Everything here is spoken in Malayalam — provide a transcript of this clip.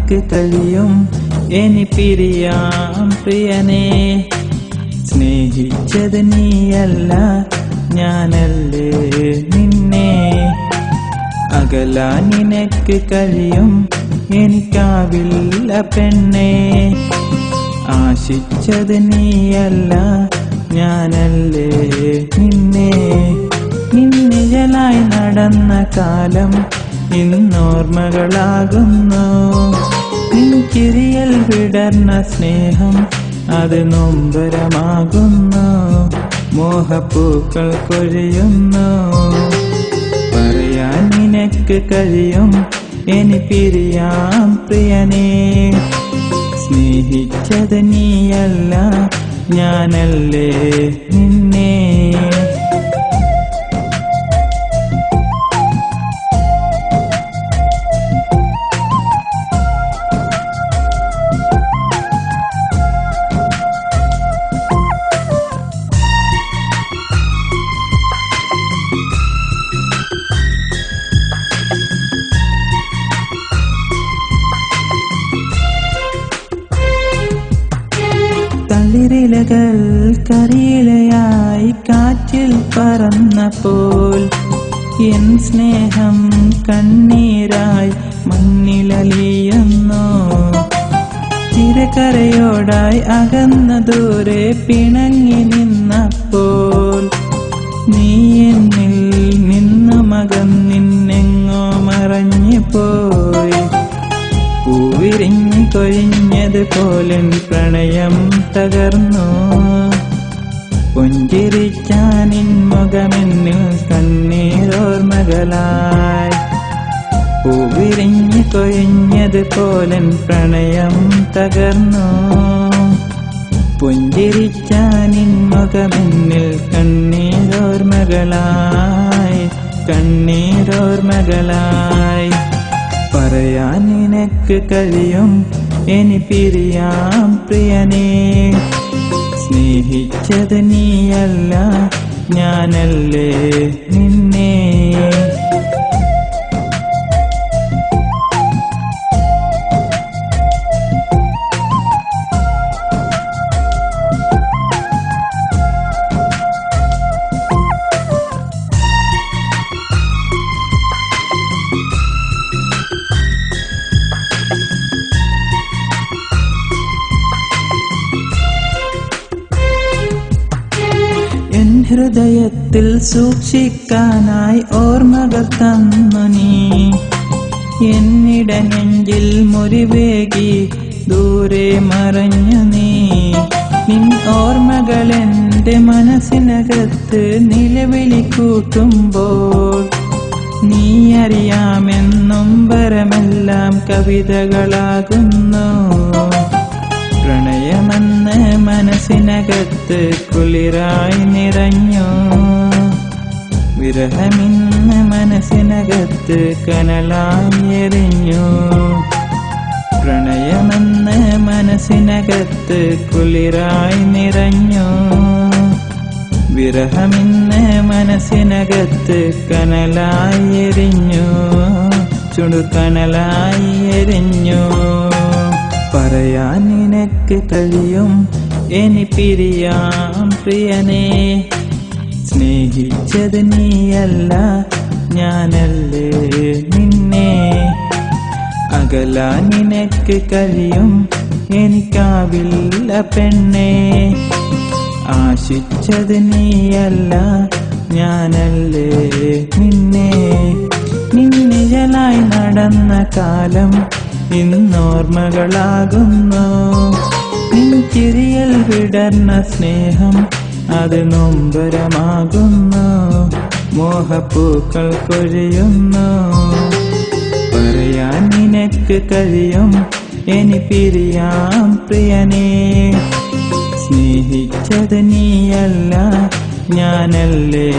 നിനക്ക് കഴിയും ഇനി പിരിയാം പ്രിയനേ. സ്നേഹിച്ചത് നീയല്ല ഞാനല്ലേ നിന്നെ. അകലാൻ നിനക്ക് കഴിയും എനിക്കാവില്ല പെണ്ണേ. ആശിച്ചത് നീയല്ല ഞാനല്ലേ നിന്നെ. നിന്നിഴലായി നടന്ന കാലം ഇന്നോർമ്മകളാകുന്നു. നിൻകിരിയൽ വിടർന്ന സ്നേഹം അത് നൊമ്പരമാകുന്നു. മോഹപ്പൂക്കൾ കൊഴിയുന്നു. പറയാൻ നിനക്ക് കഴിയും ഇനി പിരിയാം പ്രിയനേ. സ്നേഹിച്ചത് നീയല്ല ഞാനല്ലേ നിന്നെ. തളിരിലകൾ കരിയിലയായി കാറ്റിൽ പറന്നപ്പോൾ എൻ സ്നേഹം കണ്ണീരായി മണ്ണിലലിയുന്നു. തിരക്കരയോടായി അകന്ന ദൂരെ പിണങ്ങി നിന്നപ്പോൾ നീ എന്നിൽ നിന്നുമകന്നിന്നെങ്ങോ മറഞ്ഞു പോയി. പൂവിരിഞ്ഞു കൊഴിഞ്ഞതുപോലെ പ്രണയം തകർന്നു. പുഞ്ചിരിച്ചാനിൻ മുഖമെന്നിൽ കണ്ണീരോർമകളായി. പൂവിരിഞ്ഞു കൊഴിഞ്ഞതുപോലെ പ്രണയം തകർന്നു. പുഞ്ചിരിച്ചാനിൻ മുഖമെന്നിൽ കണ്ണീരോർമകളായി. കണ്ണീരോർമകളായി. പറയാൻ നിനക്ക് കഴിയും ഇനി പിരിയാം പ്രിയനേ. സ്നേഹിച്ചത് നീയല്ല ഞാനല്ലേ നിന്നെ. ഹൃദയത്തിൽ സൂക്ഷിക്കാനായി ഓർമ്മകൾ തന്നു നീ. എന്നിട നെഞ്ചിൽ മുറിവേകി ദൂരെ മറഞ്ഞു നീ. നിൻ ഓർമ്മകൾ എൻ്റെ മനസ്സിനകത്ത് നിലവിളി കൂട്ടുമ്പോൾ നീ അറിയാമെന്നും പരമെല്ലാം കവിതകളാകുന്നു. പ്രണയമെന്ന് മനസ്സിനകത്ത് കുളിരായി നിറഞ്ഞു. വിരഹമിന്ന് മനസ്സിനകത്ത് കനലായി എറിഞ്ഞു. പ്രണയമെന്ന് മനസ്സിനകത്ത് കുളിരായി നിറഞ്ഞു. വിരഹമിന്ന് മനസ്സിനകത്ത് കനലായി എറിഞ്ഞു. ചുടുകനലായി എരിഞ്ഞു. പറയാൻ നിനക്ക് കഴിയും ഇനി പിരിയാം പ്രിയനേ. സ്നേഹിച്ചത് നീയല്ല ഞാനല്ലേ നിന്നെ. അകലാൻ നിനക്ക് കഴിയും എനിക്കാവില്ല പെണ്ണേ. ആശിച്ചത് നീയല്ല ഞാനല്ലേ നിന്നെ. നിന്നിഴലായി നടന്ന കാലം ഇന്നോർമ്മകളാകുന്നു. നിൻകിരിയൽ വിടർന്ന സ്നേഹം അത് നൊമ്പരമാകുന്നു. മോഹപ്പൂക്കൾ കൊഴിയുന്നു. പറയാൻ നിനക്ക് കഴിയും ഇനി പിരിയാം പ്രിയനേ. സ്നേഹിച്ചത് നീയല്ല ഞാനല്ലേ